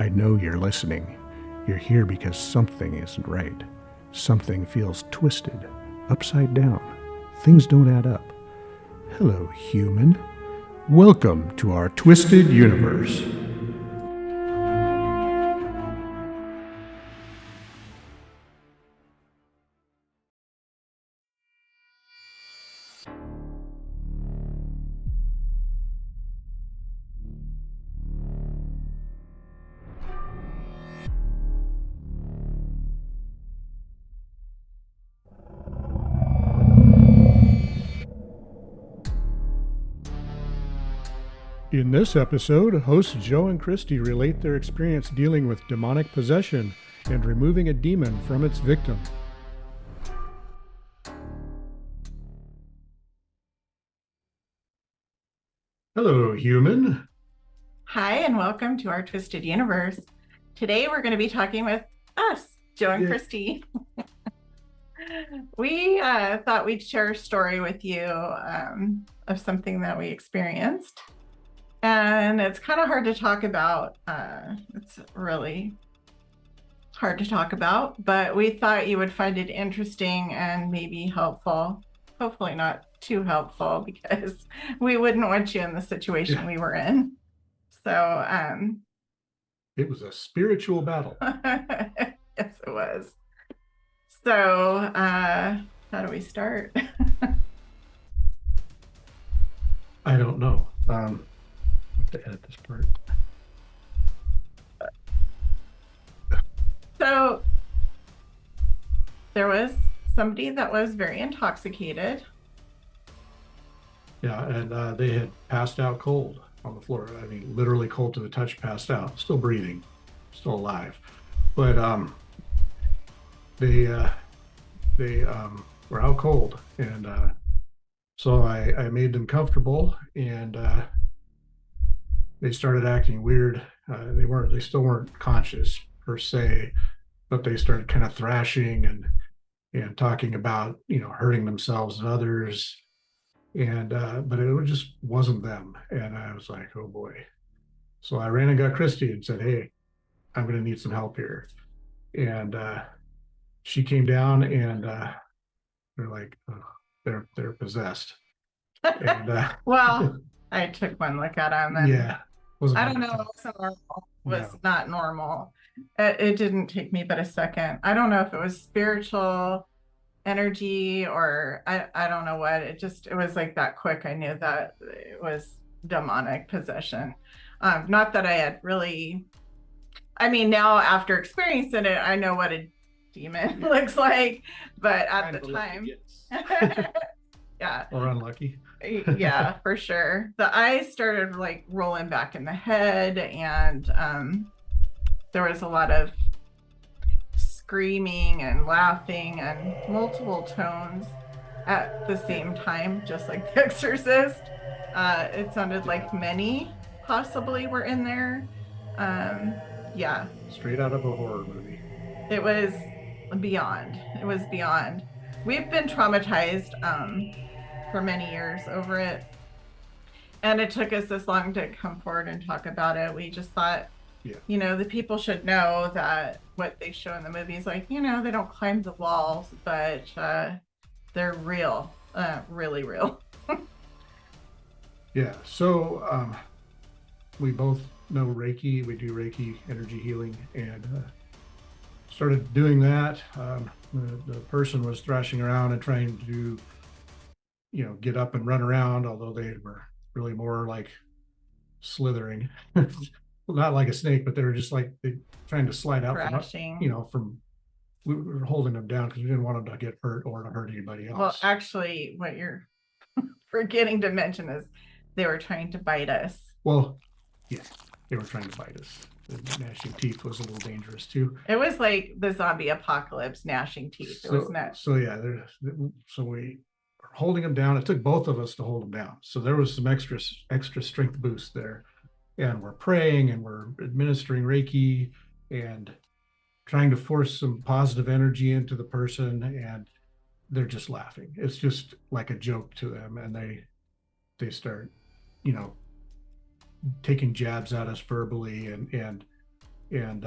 I know you're listening. You're here because something isn't right. Something feels twisted, upside down. Things don't add up. Hello, human. Welcome to our twisted universe. In this episode, hosts Joe and Christy relate their experience dealing with demonic possession and removing a demon from its victim. Hello, human. Hi, and welcome to our Twisted Universe. Today we're going to be talking with us, Joe and Christy. We thought we'd share a story with you of something that we experienced. And it's kind of hard to talk about. It's really hard to talk about, but we thought you would find it interesting and maybe helpful. Hopefully not too helpful, because we wouldn't want you in the situation we were in. So it was a spiritual battle. Yes, it was. So how do we start? I don't know. I have to edit this part. So there was somebody that was very intoxicated. Yeah, and they had passed out cold on the floor. I mean, literally cold to the touch, passed out, still breathing, still alive. But they were out cold, and so I made them comfortable, and they started acting weird. They still weren't conscious per se, but they started kind of thrashing and talking about, hurting themselves and others. And but it just wasn't them. And I was like, oh boy. So I ran and got Christy and said, hey, I'm going to need some help here. And she came down, and they're like, oh, they're possessed. And well, I took one look at them, and I don't know, was not normal. It didn't take me but a second. I don't know if it was spiritual energy or I don't know what. It was like that quick. I knew that it was demonic possession. Not that I had really, now after experiencing it, I know what a demon looks like, but at the time yeah, or unlucky. Yeah, for sure. The eyes started like rolling back in the head, and there was a lot of screaming and laughing and multiple tones at the same time, just like The Exorcist. It sounded like many possibly were in there. Yeah. Straight out of a horror movie. It was beyond. It was beyond. We've been traumatized for many years over it. And it took us this long to come forward and talk about it. We just thought, the people should know that what they show in the movies, like, they don't climb the walls, but they're real, really real. Yeah. So we both know Reiki. We do Reiki energy healing, and started doing that. The person was thrashing around and trying to, get up and run around, although they were really more like slithering. Not like a snake, but they were just like trying to slide out from we were holding them down because we didn't want them to get hurt or to hurt anybody else. Well, actually, what you're forgetting to mention is they were trying to bite us. Well, yeah, they were trying to bite us. The gnashing teeth was a little dangerous too. It was like the zombie apocalypse, gnashing teeth. It was nuts. So yeah, so we were holding them down. It took both of us to hold them down. So there was some extra strength boost there. And we're praying and we're administering Reiki and trying to force some positive energy into the person, and they're just laughing. It's just like a joke to them, and they start, taking jabs at us verbally, and and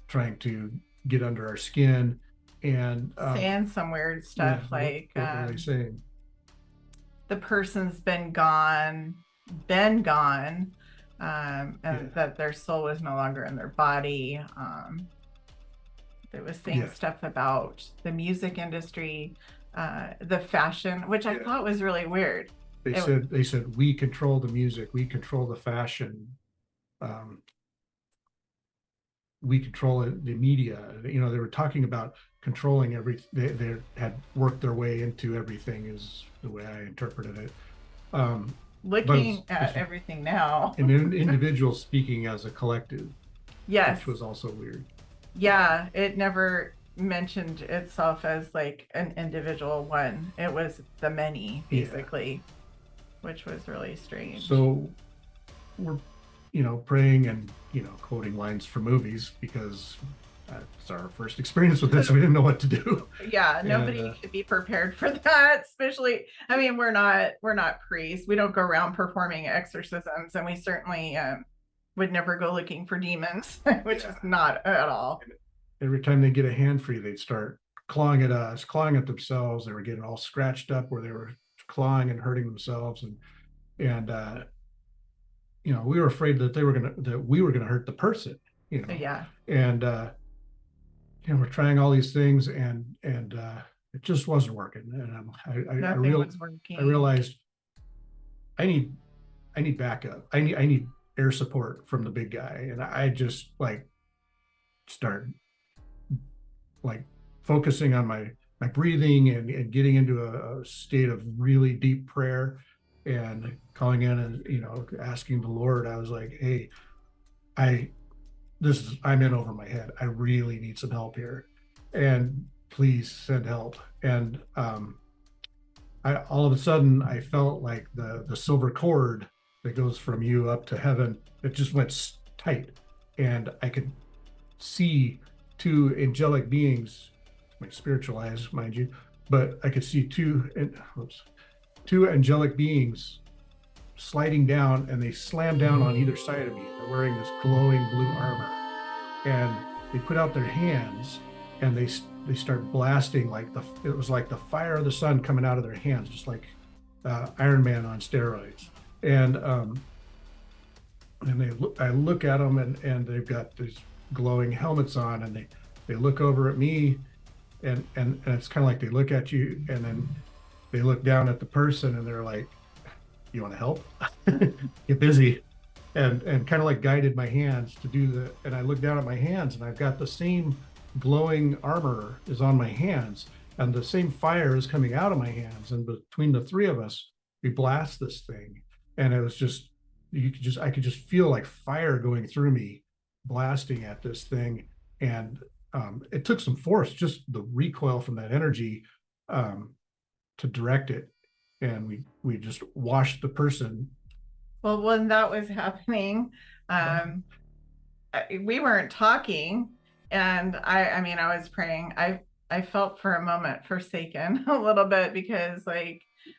trying to get under our skin and saying some weird stuff like what were they saying? The person's been gone, and that their soul was no longer in their body. They was saying stuff about the music industry, the fashion, which I thought was really weird. They said we control the music, we control the fashion, we control the media. You know, they were talking about controlling they had worked their way into everything, is the way I interpreted it. Looking at everything now, an individual speaking as a collective, yes, which was also weird. Yeah, it never mentioned itself as like an individual one. It was the many, basically, which was really strange. So we're, praying and, quoting lines from movies, because that's our first experience with this. We didn't know what to do. Yeah, nobody could be prepared for that, especially, I mean, we're not priests. We don't go around performing exorcisms, and we certainly would never go looking for demons, which is not at all. Every time they get a hand free, they'd start clawing at us, clawing at themselves. They were getting all scratched up where they were clawing and hurting themselves. And we were afraid that we were gonna hurt the person, Yeah. And we're trying all these things, and it just wasn't working. And I realized I need backup. I need air support from the big guy. And I just start focusing on my breathing and getting into a state of really deep prayer and calling in and, asking the Lord. I was like, hey, I'm in over my head. I really need some help here, and please send help. And all of a sudden I felt like the silver cord that goes from you up to heaven, it just went tight, and I could see two angelic beings, my spiritual eyes, mind you, but I could see two angelic beings sliding down, and they slam down on either side of me. They're wearing this glowing blue armor, and they put out their hands, and they start blasting it was like the fire of the sun coming out of their hands, just like Iron Man on steroids. And I look at them, and they've got these glowing helmets on, and they look over at me, and it's kind of like they look at you, and then they look down at the person, and they're like, you want to help? Get busy. And kind of like guided my hands to do the, and I look down at my hands, and I've got the same glowing armor is on my hands, and the same fire is coming out of my hands. And between the three of us, we blast this thing. And it was just, I could just feel like fire going through me, blasting at this thing. And it took some force, just the recoil from that energy, to direct it. And we just washed the person. Well, when that was happening, we weren't talking, and I was praying. I felt for a moment forsaken a little bit, because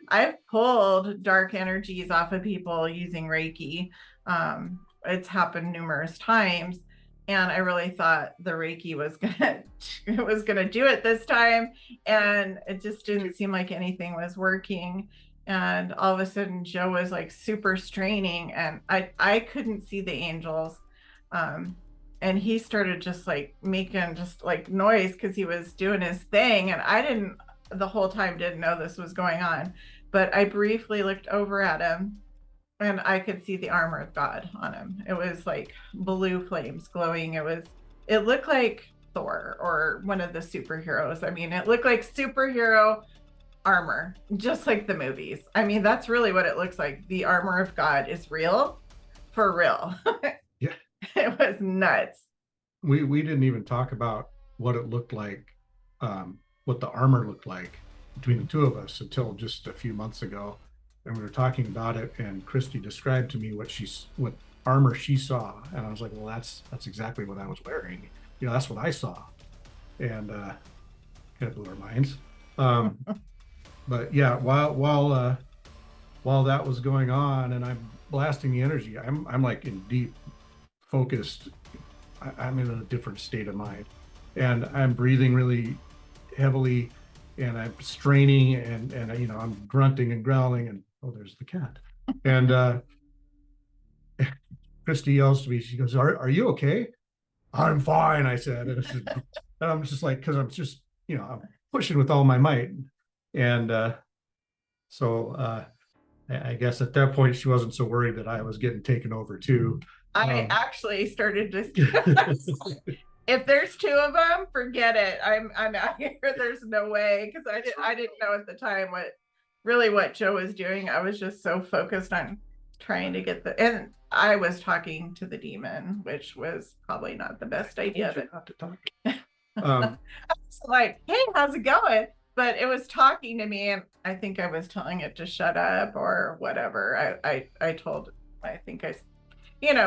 I've pulled dark energies off of people using Reiki. It's happened numerous times, and I really thought the Reiki was gonna do it this time, and it just didn't seem like anything was working. And all of a sudden Joe was super straining, and I couldn't see the angels, and he started just making just noise because he was doing his thing, and I the whole time didn't know this was going on. But I briefly looked over at him, and I could see the armor of God on him. It was blue flames glowing. It looked like Thor or one of the superheroes. I mean, it looked like superhero armor, just like the movies. I mean, that's really what it looks like. The armor of God is real, for real. Yeah. It was nuts. We didn't even talk about what it looked like, what the armor looked like between the two of us until just a few months ago. And we were talking about it, and Christy described to me what armor she saw. And I was like, well, that's exactly what I was wearing. That's what I saw. And kind of blew our minds. But yeah, while that was going on, and I'm blasting the energy, I'm in deep focused. I'm in a different state of mind, and I'm breathing really heavily, and I'm straining, and I'm grunting and growling, and oh, there's the cat. And Christy yells to me. She goes, "Are you okay?" "I'm fine," I said, and I'm just like, because I'm just I'm pushing with all my might, and so I guess at that point she wasn't so worried that I was getting taken over too. I actually started to. If there's two of them, forget it. I'm out here. There's no way, because I didn't know at the time what Joe was doing. I was just so focused on trying to get and I was talking to the demon, which was probably not the best idea. But not to talk. I was like, "Hey, how's it going?" But it was talking to me, and I think I was telling it to shut up or whatever. I told, I think I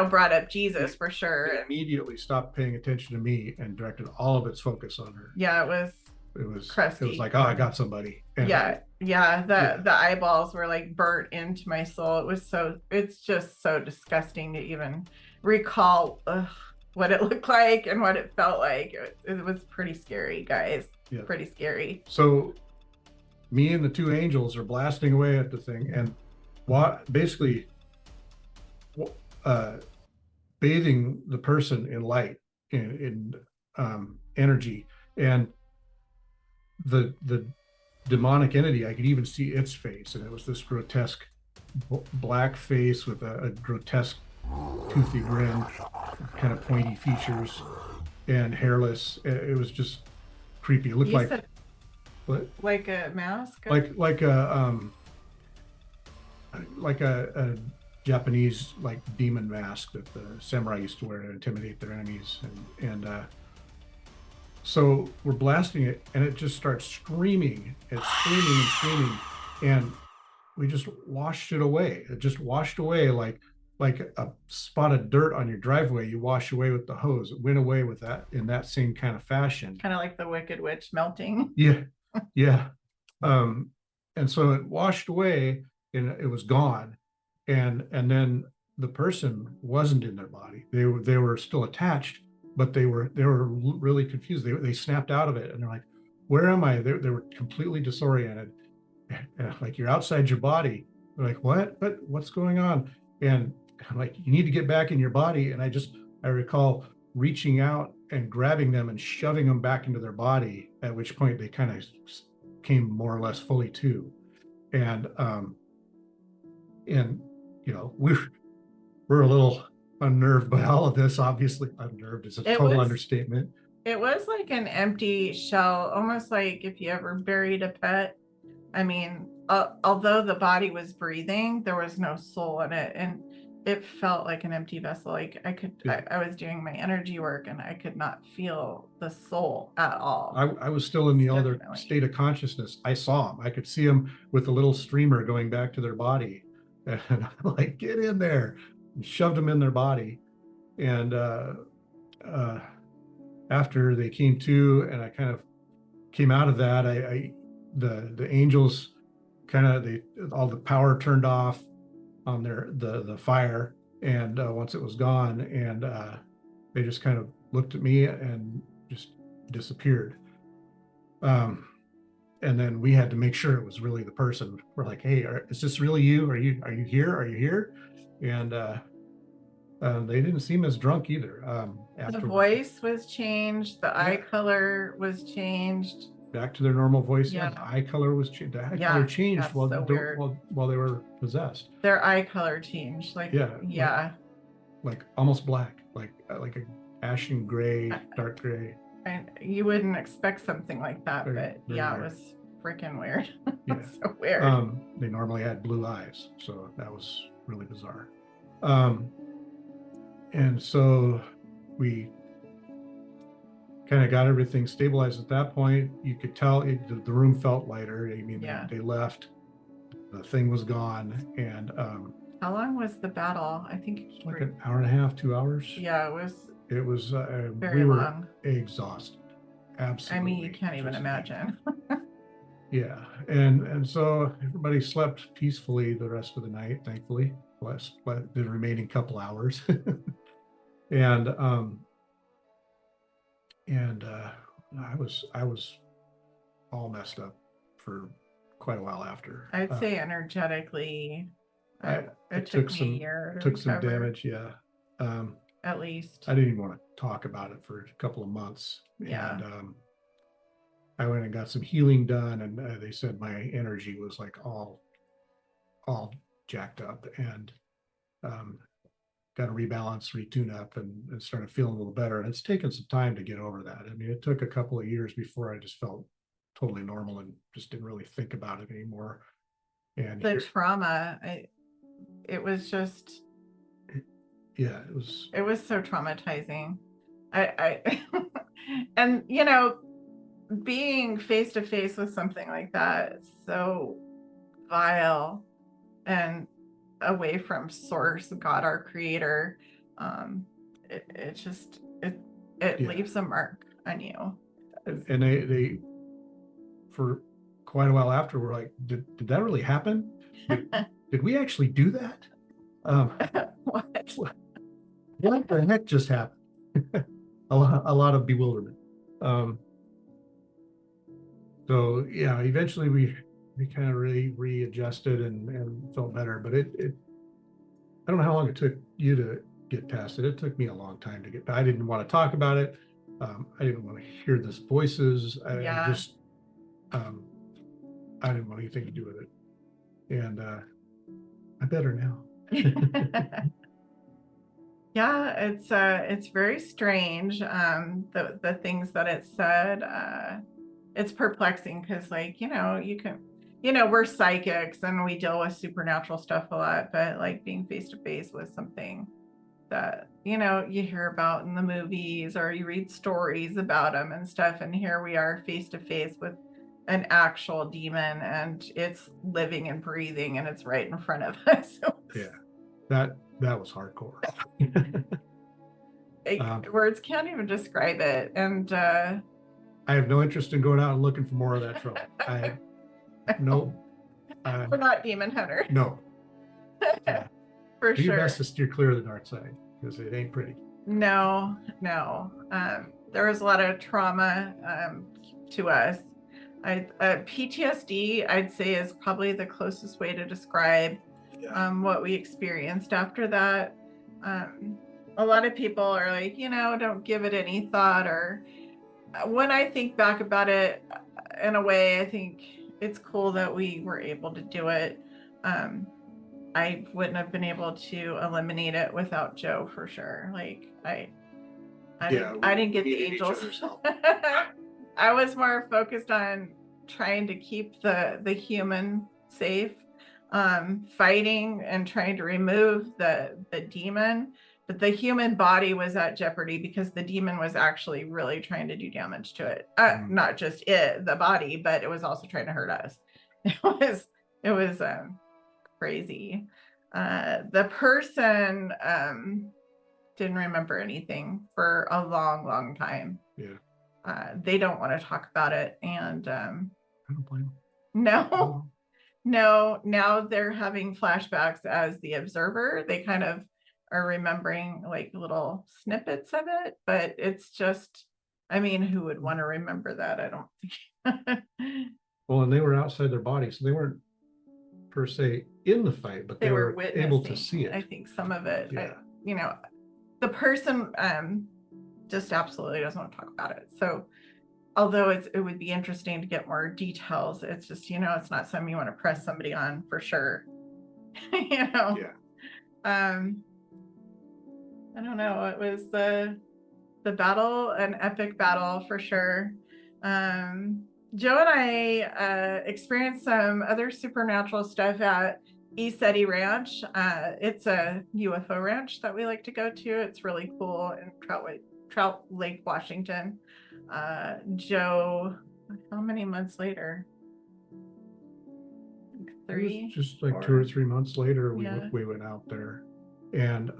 brought up Jesus for sure. It immediately stopped paying attention to me and directed all of its focus on her. Yeah, it was crusty. It was like, oh, I got somebody. And the eyeballs were like burnt into my soul. It's just so disgusting to even recall what it looked like and what it felt like. It was pretty scary, guys. Yeah. Pretty scary. So me and the two angels are blasting away at the thing, and basically bathing the person in light, in energy, and the demonic entity, I could even see its face, and it was this grotesque black face with a grotesque toothy grin, kind of pointy features, and hairless. It was just creepy. It looked like a mask, like a Japanese like demon mask that the samurai used to wear to intimidate their enemies, and so we're blasting it, and it just starts screaming and screaming and screaming, and we just washed it away. It just washed away like a spot of dirt on your driveway. You wash away with the hose. It went away with that in that same kind of fashion. Kind of like the Wicked Witch melting. Yeah. And so it washed away, and it was gone. And then the person wasn't in their body. They were still attached, but they were really confused. They snapped out of it, and they're like, "Where am I?" They were completely disoriented. And like, "You're outside your body." They're like, "What? What's going on?" And I'm like, "You need to get back in your body." And I recall reaching out and grabbing them and shoving them back into their body, at which point they kind of came more or less fully to. And we're a little unnerved by all of this. Obviously, unnerved is a total understatement. It was like an empty shell, almost like if you ever buried a pet. I mean, although the body was breathing, there was no soul in it, and it felt like an empty vessel. Like I was doing my energy work, and I could not feel the soul at all. I was still in the other state of consciousness. I saw them. I could see them with a little streamer going back to their body, and I'm like, "Get in there!" And shoved them in their body, and after they came to, and I kind of came out of that, the angels kind of all the power turned off on the fire, and once it was gone, and they just kind of looked at me and just disappeared. And then we had to make sure it was really the person. We're like, "Hey, is this really you? Are you here? Are you here?" And they didn't seem as drunk either. The voice was changed. The eye color was changed. Back to their normal voice. Yeah, the eye color was changed. The eye color changed while they were possessed. Their eye color changed. Like almost black, like a ashen gray, dark gray. And you wouldn't expect something like that, but it was freaking weird. Yeah, so weird. They normally had blue eyes, so that was really bizarre. And so we kind of got everything stabilized at that point. You could tell the room felt lighter. I mean, they left, the thing was gone. And how long was the battle? I think like an hour and a half, 2 hours. Yeah, it was very long. Exhausted. Absolutely. I mean, you can't even imagine. Yeah. And so everybody slept peacefully the rest of the night, thankfully, the remaining couple hours. And I was all messed up for quite a while after. I'd say energetically, it took me a year to took some recover, damage. Yeah. at least. I didn't even want to talk about it for a couple of months. Yeah. And I went and got some healing done, and they said my energy was like all jacked up, and got to rebalance, retune up, and started feeling a little better. And it's taken some time to get over that. I mean, it took a couple of years before I just felt totally normal and just didn't really think about it anymore. And the trauma, it was just, yeah, it was so traumatizing. I and you know, being face to face with something like that is so vile and away from source, God, our creator. It just leaves a mark on you. And they for quite a while after were like, did that really happen? Did we actually do that? What the heck just happened? a lot of bewilderment. So yeah, eventually we kind of really readjusted and felt better. But it I don't know how long it took you to get past it. It took me a long time to get. I didn't want to talk about it. I didn't want to hear these voices. I just I didn't want anything to do with it. And I'm better now. Yeah, it's very strange. The things that it said, it's perplexing because, like, you know, you can, you know, we're psychics and we deal with supernatural stuff a lot, but like being face to face with something that, you know, you hear about in the movies or you read stories about them and stuff, and here we are face to face with an actual demon, and it's living and breathing and it's right in front of us. Yeah, that was hardcore. Words can't even describe it. And I have no interest in going out and looking for more of that trouble. No. We're not demon hunters. No. For Do sure. your best to steer clear of the dark side, because it ain't pretty. No. There was a lot of trauma to us. PTSD, I'd say, is probably the closest way to describe what we experienced after that. A lot of people are like, you know, don't give it any thought. Or when I think back about it, in a way, I think it's cool that we were able to do it. I wouldn't have been able to eliminate it without Joe, for sure. Like I didn't get the angels. I was more focused on trying to keep the human safe, fighting and trying to remove the demon. But the human body was at jeopardy because the demon was actually really trying to do damage to it. Not just the body, but it was also trying to hurt us. It was crazy. The person didn't remember anything for a long time. Yeah. They don't want to talk about it, and I don't blame them. No. Now they're having flashbacks as the observer. They kind of are remembering like little snippets of it, but it's just, I mean, who would want to remember that? I don't think. Well, and they were outside their body, so they weren't per se in the fight, but they were able to see it. I think some of it. Yeah. You know, the person just absolutely doesn't want to talk about it. So although it would be interesting to get more details, it's just, you know, it's not something you want to press somebody on for sure. You know. Yeah. I don't know. It was the battle, an epic battle for sure. Joe and I experienced some other supernatural stuff at ESETI Ranch. It's a UFO ranch that we like to go to. It's really cool in Trout Lake, Washington. Joe, how many months later? 3? Just like 2 or 3 months later, we went out there. And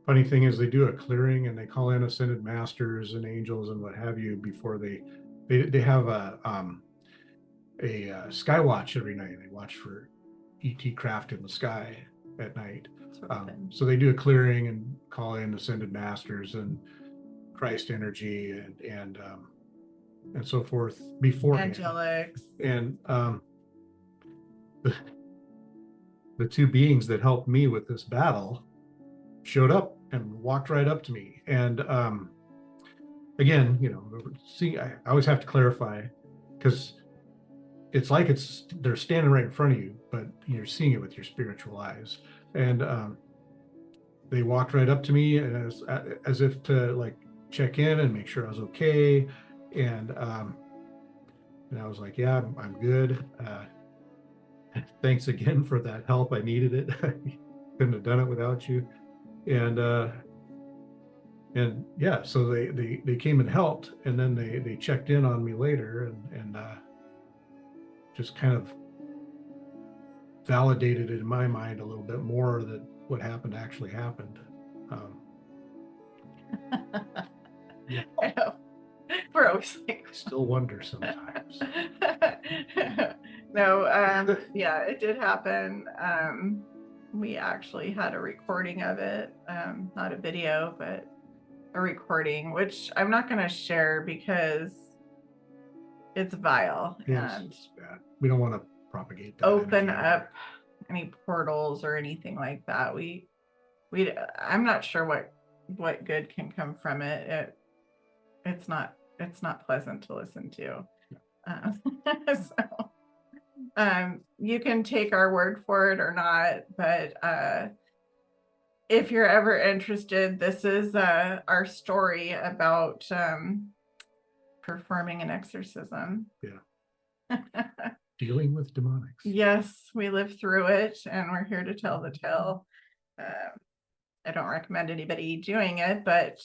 funny thing is, they do a clearing and they call in ascended masters and angels and what have you before they have a sky watch every night. They watch for ET craft in the sky. at night. Okay. So they do a clearing and call in ascended masters and Christ energy and so forth beforehand. Angelics. And the two beings that helped me with this battle showed up and walked right up to me. And again, you know, see, I always have to clarify, because it's like they're standing right in front of you, but you're seeing it with your spiritual eyes. And they walked right up to me as if to like check in and make sure I was okay. And I was like, yeah, I'm good. Thanks again for that help. I needed it. Couldn't have done it without you. And yeah, so they came and helped, and then they checked in on me later and just kind of validated it in my mind a little bit more that what happened actually happened. Yeah. I know. We're always like, I still wonder sometimes. No, yeah, it did happen. We actually had a recording of it, not a video, but a recording, which I'm not going to share because it's vile. Yes, and it's bad. We don't want to propagate that open energy up any portals or anything like that. I'm not sure what good can come from it. It's not pleasant to listen to. So you can take our word for it or not, but if you're ever interested, this is our story about performing an exorcism. Yeah. Dealing with demonics. Yes, we lived through it, and we're here to tell the tale. I don't recommend anybody doing it, but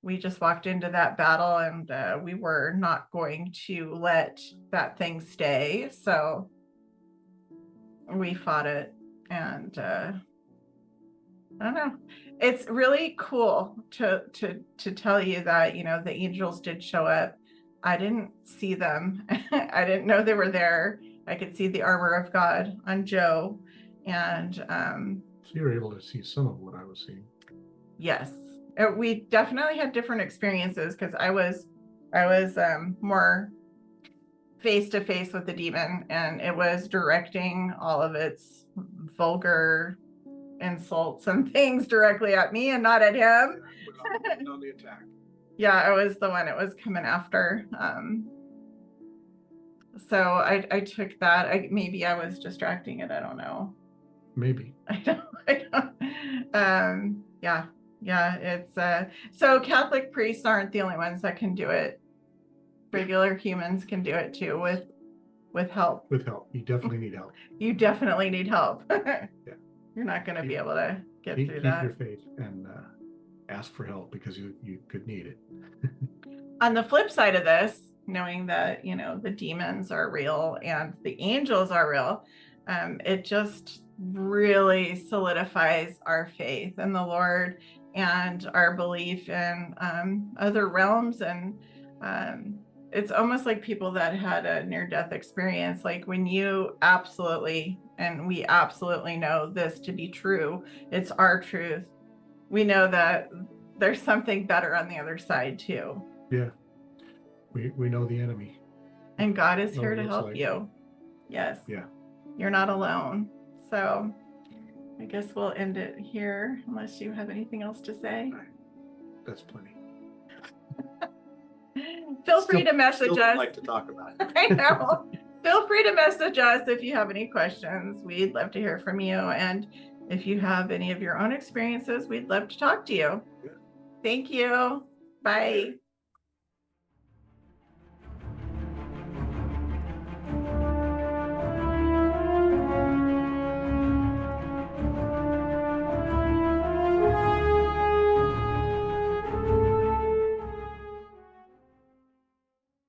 we just walked into that battle, and we were not going to let that thing stay. So we fought it, and I don't know. It's really cool to tell you that, you know, the angels did show up. I didn't see them. I didn't know they were there. I could see the armor of God on Joe, and so you were able to see some of what I was seeing. yes, we definitely had different experiences, because I was more face to face with the demon, and it was directing all of its vulgar insults and things directly at me and not at him. Yeah, on the attack. Yeah, I was the one it was coming after. So I took that. Maybe I was distracting it. I don't know. Maybe. I don't. Yeah. It's so Catholic priests aren't the only ones that can do it. Regular humans can do it too with help. With help. You definitely need help. You definitely need help. Yeah. You're not going to be able to get through that. Keep your faith and ask for help, because you could need it. On the flip side of this, knowing that, you know, the demons are real and the angels are real, it just really solidifies our faith in the Lord and our belief in other realms. And it's almost like people that had a near-death experience, like when you absolutely, and we absolutely know this to be true, it's our truth. We know that there's something better on the other side too. Yeah. We know the enemy. And God is here to help you. Yes. Yeah. You're not alone. So I guess we'll end it here, unless you have anything else to say. That's plenty. Feel free to message us. I'd like to talk about it. I know. Feel free to message us if you have any questions. We'd love to hear from you. And if you have any of your own experiences, we'd love to talk to you. Yeah. Thank you. Bye.